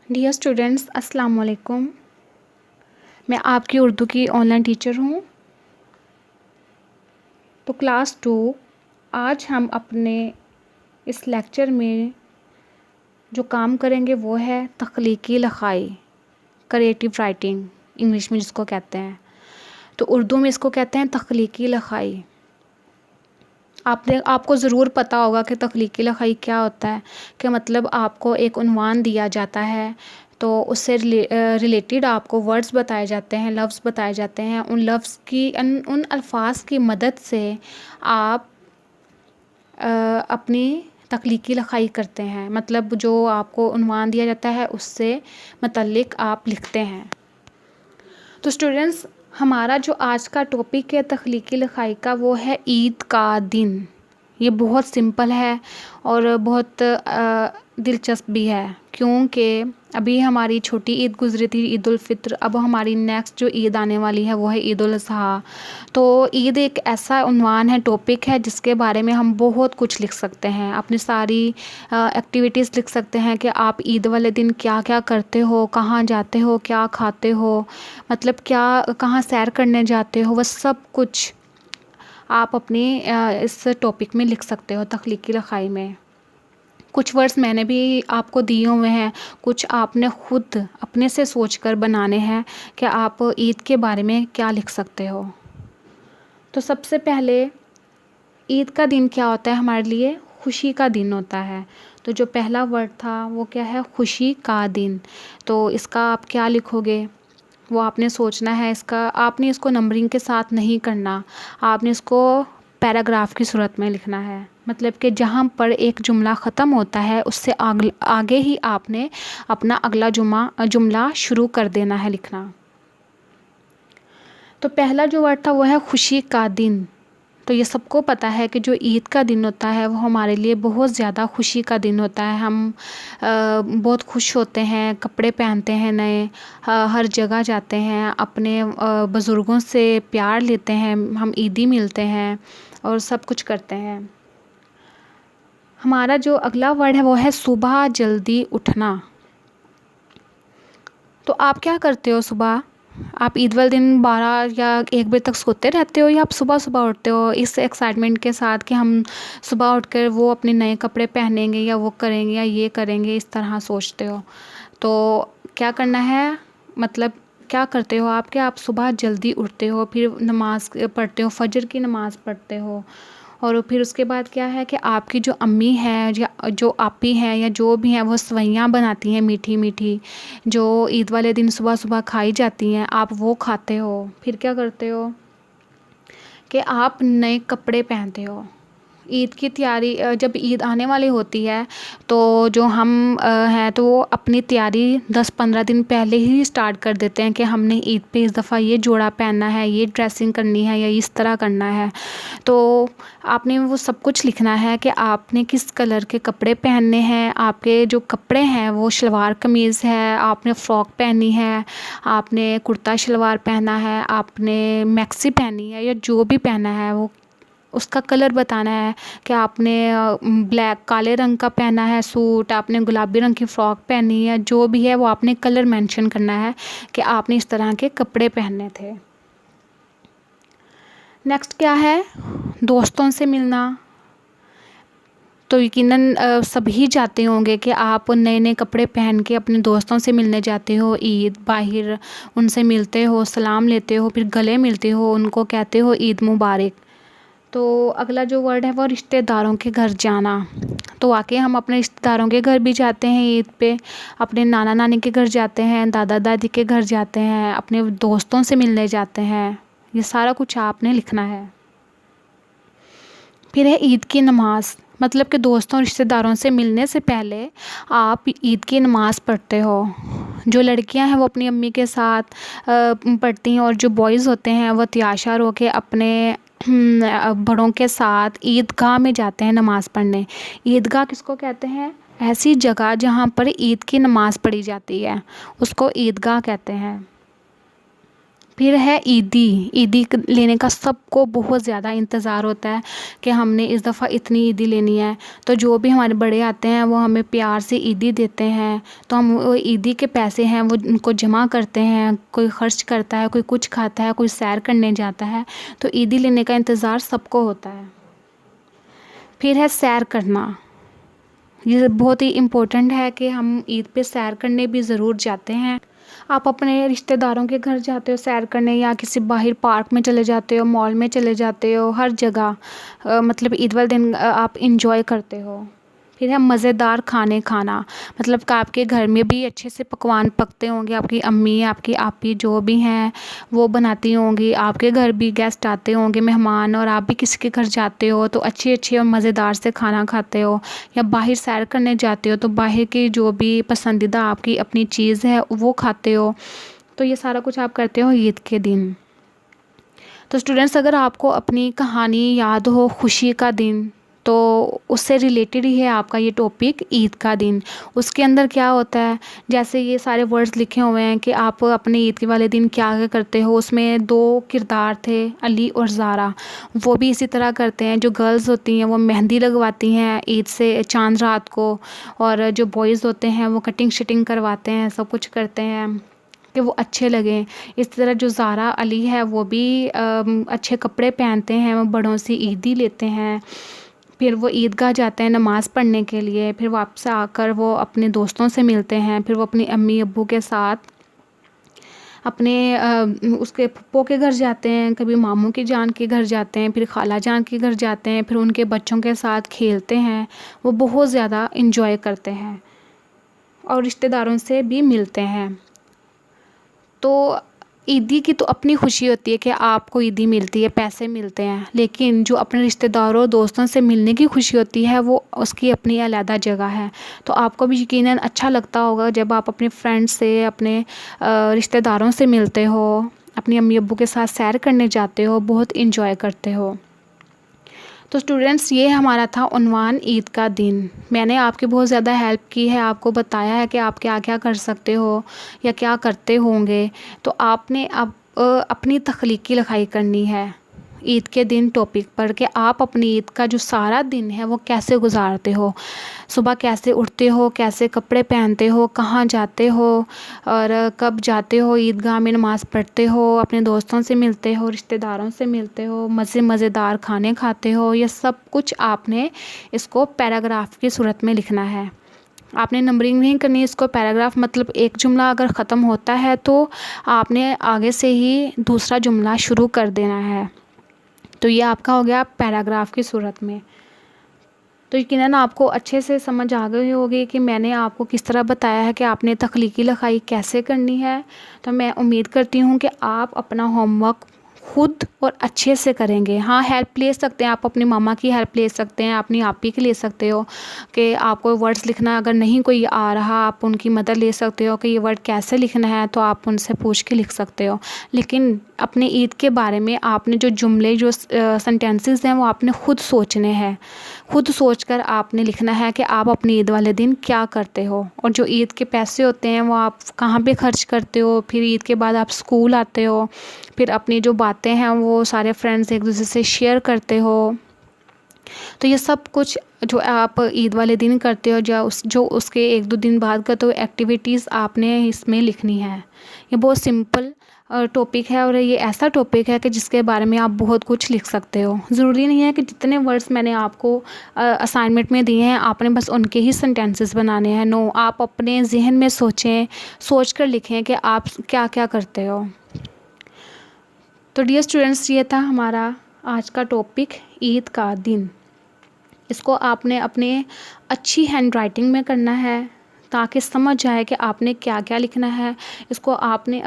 Dear students, السلام علیکم۔ میں آپ کی اردو کی آن لائن ٹیچر ہوں۔ تو کلاس 2، آج ہم اپنے اس لیکچر میں جو کام کریں گے وہ ہے تخلیقی لکھائی، کریٹیو رائٹنگ انگلش میں جس کو کہتے ہیں، تو اردو میں اس کو کہتے ہیں تخلیقی لکھائی۔ آپ کو ضرور پتہ ہوگا کہ تخلیقی لکھائی کیا ہوتا ہے، کہ مطلب آپ کو ایک عنوان دیا جاتا ہے تو اس سے ریلیٹڈ آپ کو ورڈز بتائے جاتے ہیں، لفظ بتائے جاتے ہیں۔ ان لفظ کی ان الفاظ کی مدد سے آپ اپنی تخلیقی لکھائی کرتے ہیں، مطلب جو آپ کو عنوان دیا جاتا ہے اس سے متعلق آپ لکھتے ہیں۔ تو اسٹوڈنٹس، ہمارا جو آج کا ٹاپک ہے تخلیقی لکھائی کا وہ ہے عید کا دن۔ یہ بہت سمپل ہے اور بہت دلچسپ بھی ہے، کیونکہ ابھی ہماری چھوٹی عید گزری تھی، عید الفطر۔ اب ہماری نیکسٹ جو عید آنے والی ہے وہ ہے عید الاضحیٰ۔ تو عید ایک ایسا عنوان ہے، ٹاپک ہے جس کے بارے میں ہم بہت کچھ لکھ سکتے ہیں، اپنی ساری ایکٹیویٹیز لکھ سکتے ہیں کہ آپ عید والے دن کیا کیا کرتے ہو، کہاں جاتے ہو، کیا کھاتے ہو، مطلب کہاں سیر کرنے جاتے ہو، وہ سب کچھ آپ اپنی اس ٹاپک میں لکھ سکتے ہو، تخلیقی لکھائی میں۔ کچھ ورڈز میں نے بھی آپ کو دیے ہوئے ہیں، کچھ آپ نے خود اپنے سے سوچ کر بنانے ہیں کہ آپ عید کے بارے میں کیا لکھ سکتے ہو۔ تو سب سے پہلے عید کا دن کیا ہوتا ہے ہمارے لیے؟ خوشی کا دن ہوتا ہے۔ تو جو پہلا ورڈ تھا وہ کیا ہے؟ خوشی کا دن۔ تو اس کا آپ کیا لکھو گے وہ آپ نے سوچنا ہے۔ آپ نے اس کو نمبرنگ کے ساتھ نہیں کرنا، آپ نے اس کو پیراگراف کی صورت میں لکھنا ہے، مطلب کہ جہاں پر ایک جملہ ختم ہوتا ہے اس سے آگے ہی آپ نے اپنا اگلا جملہ شروع کر دینا ہے لکھنا۔ تو پہلا جو ورڈ تھا وہ ہے خوشی کا دن۔ تو یہ سب کو پتہ ہے کہ جو عید کا دن ہوتا ہے وہ ہمارے لیے بہت زیادہ خوشی کا دن ہوتا ہے۔ ہم بہت خوش ہوتے ہیں، کپڑے پہنتے ہیں نئے، ہر جگہ جاتے ہیں، اپنے بزرگوں سے پیار لیتے ہیں، ہم عیدی ملتے ہیں اور سب کچھ کرتے ہیں۔ ہمارا جو اگلا ورڈ ہے وہ ہے صبح جلدی اٹھنا۔ تو آپ کیا کرتے ہو صبح؟ آپ عید والے دن 12 یا 1 بجے تک سوتے رہتے ہو، یا آپ صبح صبح اٹھتے ہو اس ایکسائٹمنٹ کے ساتھ کہ ہم صبح اٹھ کر وہ اپنے نئے کپڑے پہنیں گے یا وہ کریں گے یا یہ کریں گے، اس طرح سوچتے ہو؟ تو کیا کرنا ہے، مطلب کیا کرتے ہو آپ کہ آپ صبح جلدی اٹھتے ہو، پھر نماز پڑھتے ہو، فجر کی نماز پڑھتے ہو، اور پھر اس کے بعد کیا ہے کہ آپ کی جو امی ہیں یا جو آپی ہیں یا جو بھی ہیں وہ سوئیاں بناتی ہیں میٹھی میٹھی، جو عید والے دن صبح صبح کھائی جاتی ہیں، آپ وہ کھاتے ہو۔ پھر کیا کرتے ہو کہ آپ نئے کپڑے پہنتے ہو۔ عید کی تیاری، جب عید آنے والی ہوتی ہے تو جو ہم ہیں تو وہ اپنی تیاری 10-15 دن پہلے ہی سٹارٹ کر دیتے ہیں کہ ہم نے عید پہ اس دفعہ یہ جوڑا پہننا ہے، یہ ڈریسنگ کرنی ہے یا اس طرح کرنا ہے۔ تو آپ نے وہ سب کچھ لکھنا ہے کہ آپ نے کس کلر کے کپڑے پہننے ہیں، آپ کے جو کپڑے ہیں وہ شلوار قمیض ہے، آپ نے فراک پہنی ہے، آپ نے کرتا شلوار پہنا ہے، آپ نے میکسی پہنی ہے، یا جو بھی پہنا ہے وہ اس کا کلر بتانا ہے کہ آپ نے بلیک کالے رنگ کا پہنا ہے سوٹ، آپ نے گلابی رنگ کی فراک پہنی ہے، جو بھی ہے وہ آپ نے کلر مینشن کرنا ہے کہ آپ نے اس طرح کے کپڑے پہننے تھے۔ نیکسٹ کیا ہے؟ دوستوں سے ملنا۔ تو یقیناً سبھی جاتے ہوں گے کہ آپ نئے نئے کپڑے پہن کے اپنے دوستوں سے ملنے جاتے ہو، عید باہر ان سے ملتے ہو، سلام لیتے ہو، پھر گلے ملتے ہو، ان کو کہتے ہو عید مبارک۔ تو اگلا جو ورڈ ہے وہ رشتہ داروں کے گھر جانا۔ تو واقعی ہم اپنے رشتہ داروں کے گھر بھی جاتے ہیں عید پہ، اپنے نانا نانی کے گھر جاتے ہیں، دادا دادی کے گھر جاتے ہیں، اپنے دوستوں سے ملنے جاتے ہیں۔ یہ سارا کچھ آپ نے لکھنا ہے۔ پھر ہے عید کی نماز، مطلب کہ دوستوں رشتہ داروں سے ملنے سے پہلے آپ عید کی نماز پڑھتے ہو۔ جو لڑکیاں ہیں وہ اپنی امی کے ساتھ پڑھتی ہیں، اور جو بوائز ہوتے ہیں وہ تیاشار ہو کے اپنے بڑوں کے ساتھ عید گاہ میں جاتے ہیں نماز پڑھنے۔ عید گاہ کس کو کہتے ہیں؟ ایسی جگہ جہاں پر عید کی نماز پڑھی جاتی ہے اس کو عید گاہ کہتے ہیں۔ پھر ہے عیدی. عیدی لینے کا سب کو بہت زیادہ انتظار ہوتا ہے کہ ہم نے اس دفعہ اتنی عیدی لینی ہے. تو جو بھی ہمارے بڑے آتے ہیں وہ ہمیں پیار سے عیدی دیتے ہیں. تو ہم وہ عیدی کے پیسے ہیں وہ ان کو جمع کرتے ہیں. کوئی خرچ کرتا ہے, کوئی کچھ کھاتا ہے, کوئی سیر کرنے جاتا ہے. تو عیدی لینے کا انتظار سب کو ہوتا ہے. پھر ہے سیر کرنا. یہ بہت ہی امپورٹنٹ ہے کہ ہم عید پہ سیر کرنے بھی ضرور جاتے ہیں. آپ اپنے رشتہ داروں کے گھر جاتے ہو سیر کرنے, یا کسی باہر پارک میں چلے جاتے ہو, مال میں چلے جاتے ہو, ہر جگہ مطلب عید والے دن آپ انجوائے کرتے ہو. پھر ہے مزیدار کھانے کھانا. مطلب کہ آپ کے گھر میں بھی اچھے سے پکوان پکتے ہوں گے. آپ کی امی, آپ کی آپی جو بھی ہیں وہ بناتی ہوں گی. آپ کے گھر بھی گیسٹ آتے ہوں گے, مہمان, اور آپ بھی کسی کے گھر جاتے ہو تو اچھے اچھے اور مزیدار سے کھانا کھاتے ہو. یا باہر سیر کرنے جاتے ہو تو باہر کی جو بھی پسندیدہ آپ کی اپنی چیز ہے وہ کھاتے ہو. تو یہ سارا کچھ آپ کرتے ہو عید کے دن. تو اسٹوڈنٹس, اگر آپ کو اپنی کہانی یاد ہو خوشی کا دن, تو اس سے ریلیٹڈ ہی ہے آپ کا یہ ٹاپک عید کا دن. اس کے اندر کیا ہوتا ہے, جیسے یہ سارے ورڈز لکھے ہوئے ہیں کہ آپ اپنے عید کے والے دن کیا کرتے ہو. اس میں 2 کردار تھے, علی اور زارا. وہ بھی اسی طرح کرتے ہیں. جو گرلز ہوتی ہیں وہ مہندی لگواتی ہیں عید سے چاند رات کو, اور جو بوائز ہوتے ہیں وہ کٹنگ شٹنگ کرواتے ہیں, سب کچھ کرتے ہیں کہ وہ اچھے لگیں. اس طرح جو زارا علی ہے وہ بھی اچھے کپڑے پہنتے ہیں, وہ بڑوں سے عیدی لیتے ہیں. پھر وہ عیدگاہ جاتے ہیں نماز پڑھنے کے لیے. پھر واپس آ کر وہ اپنے دوستوں سے ملتے ہیں. پھر وہ اپنی امی ابو کے ساتھ اپنے اس کے پھپھو کے گھر جاتے ہیں, کبھی ماموں کی جان کے گھر جاتے ہیں, پھر خالہ جان کے گھر جاتے ہیں, پھر ان کے بچوں کے ساتھ کھیلتے ہیں. وہ بہت زیادہ انجوائے کرتے ہیں اور رشتہ داروں سے بھی ملتے ہیں. تو عیدی کی تو اپنی خوشی ہوتی ہے کہ آپ کو عیدی ملتی ہے, پیسے ملتے ہیں. لیکن جو اپنے رشتہ داروں دوستوں سے ملنے کی خوشی ہوتی ہے وہ اس کی اپنی علیحدہ جگہ ہے. تو آپ کو بھی یقیناً اچھا لگتا ہوگا جب آپ اپنے فرینڈ سے, اپنے رشتہ داروں سے ملتے ہو, اپنی امی ابو کے ساتھ سیر کرنے جاتے ہو, بہت انجوائے کرتے ہو. تو اسٹوڈنٹس, یہ ہمارا تھا عنوان عید کا دن. میں نے آپ کی بہت زیادہ ہیلپ کی ہے, آپ کو بتایا ہے کہ آپ کیا کیا کر سکتے ہو یا کیا کرتے ہوں گے. تو آپ نے اب اپنی تخلیقی لکھائی کرنی ہے عید کے دن ٹاپک پر, کہ آپ اپنی عید کا جو سارا دن ہے وہ کیسے گزارتے ہو. صبح کیسے اٹھتے ہو, کیسے کپڑے پہنتے ہو, کہاں جاتے ہو, اور کب جاتے ہو عیدگاہ میں نماز پڑھتے ہو, اپنے دوستوں سے ملتے ہو, رشتہ داروں سے ملتے ہو, مزیدار کھانے کھاتے ہو. یہ سب کچھ آپ نے اس کو پیراگراف کی صورت میں لکھنا ہے. آپ نے نمبرنگ نہیں کرنی اس کو. پیراگراف مطلب ایک جملہ اگر ختم ہوتا ہے تو آپ نے آگے سے ہی دوسرا جملہ شروع کر دینا ہے. تو یہ آپ کا ہو گیا پیراگراف کی صورت میں. تو یقیناً آپ کو اچھے سے سمجھ آ گئی ہوگی کہ میں نے آپ کو کس طرح بتایا ہے کہ آپ نے تخلیقی لکھائی کیسے کرنی ہے. تو میں امید کرتی ہوں کہ آپ اپنا ہوم ورک خود اور اچھے سے کریں گے. ہاں, ہیلپ لے سکتے ہیں آپ, اپنی ماما کی ہیلپ لے سکتے ہیں, اپنی آپی کی لے سکتے ہو کہ آپ کو ورڈز لکھنا اگر نہیں کوئی آ رہا, آپ ان کی مدد لے سکتے ہو کہ یہ ورڈ کیسے لکھنا ہے, تو آپ ان سے پوچھ کے لکھ سکتے ہو. لیکن اپنے عید کے بارے میں آپ نے جو جملے, جو سینٹینسز ہیں وہ آپ نے خود سوچنے ہیں. خود سوچ کر آپ نے لکھنا ہے کہ آپ اپنی عید والے دن کیا کرتے ہو, اور جو عید کے پیسے ہوتے ہیں وہ آپ کہاں پہ خرچ کرتے ہو. پھر عید کے بعد آپ اسکول آتے ہو, پھر اپنی جو باتیں ہیں وہ سارے فرینڈز ایک دوسرے سے شیئر کرتے ہو. تو یہ سب کچھ جو آپ عید والے دن کرتے ہو, جو اس کے 1-2 دن بعد کا, تو ایکٹیویٹیز آپ نے اس میں لکھنی ہے. یہ بہت سمپل ٹاپک ہے, اور یہ ایسا ٹاپک ہے کہ جس کے بارے میں آپ بہت کچھ لکھ سکتے ہو. ضروری نہیں ہے کہ جتنے ورڈز میں نے آپ کو اسائنمنٹ میں دیے ہیں آپ نے بس ان کے ہی سینٹینسز بنانے ہیں. نو, آپ اپنے ذہن میں سوچ کر لکھیں کہ آپ کیا کیا کرتے ہو. تو ڈیئر اسٹوڈنٹس, یہ تھا ہمارا آج کا ٹاپک عید کا دن. اس کو آپ نے اپنے اچھی ہینڈ رائٹنگ میں کرنا ہے تاکہ سمجھ آئے کہ آپ نے کیا کیا لکھنا ہے. اس کو آپ نے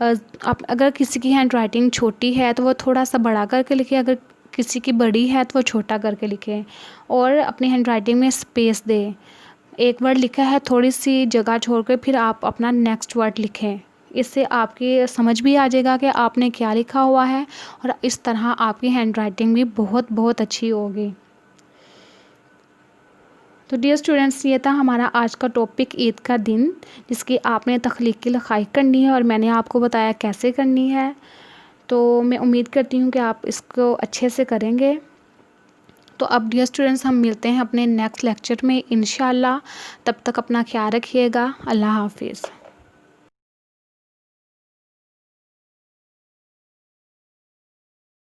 اگر کسی کی ہینڈ رائٹنگ چھوٹی ہے تو وہ تھوڑا سا بڑا کر کے لکھے, اگر کسی کی بڑی ہے تو وہ چھوٹا کر کے لکھے, اور اپنی ہینڈ رائٹنگ میں اسپیس دے. ایک ورڈ لکھا ہے, تھوڑی سی جگہ چھوڑ کے پھر آپ اپنا نیکسٹ ورڈ لکھیں. اس سے آپ کی سمجھ بھی آ جائے گا کہ آپ نے کیا لکھا ہوا ہے, اور اس طرح آپ کی ہینڈ رائٹنگ بھی بہت بہت اچھی ہوگی. تو ڈیئر اسٹوڈنٹس، یہ تھا ہمارا آج کا ٹاپک عید کا دن، جس کی آپ نے تخلیق کی لکھائی کرنی ہے اور میں نے آپ کو بتایا کیسے کرنی ہے. تو میں امید کرتی ہوں کہ آپ اس کو اچھے سے کریں گے. تو اب ڈیئر اسٹوڈنٹس، ہم ملتے ہیں اپنے نیکسٹ لیکچر میں انشاءاللہ. تب تک اپنا خیال رکھیے گا. اللہ حافظ.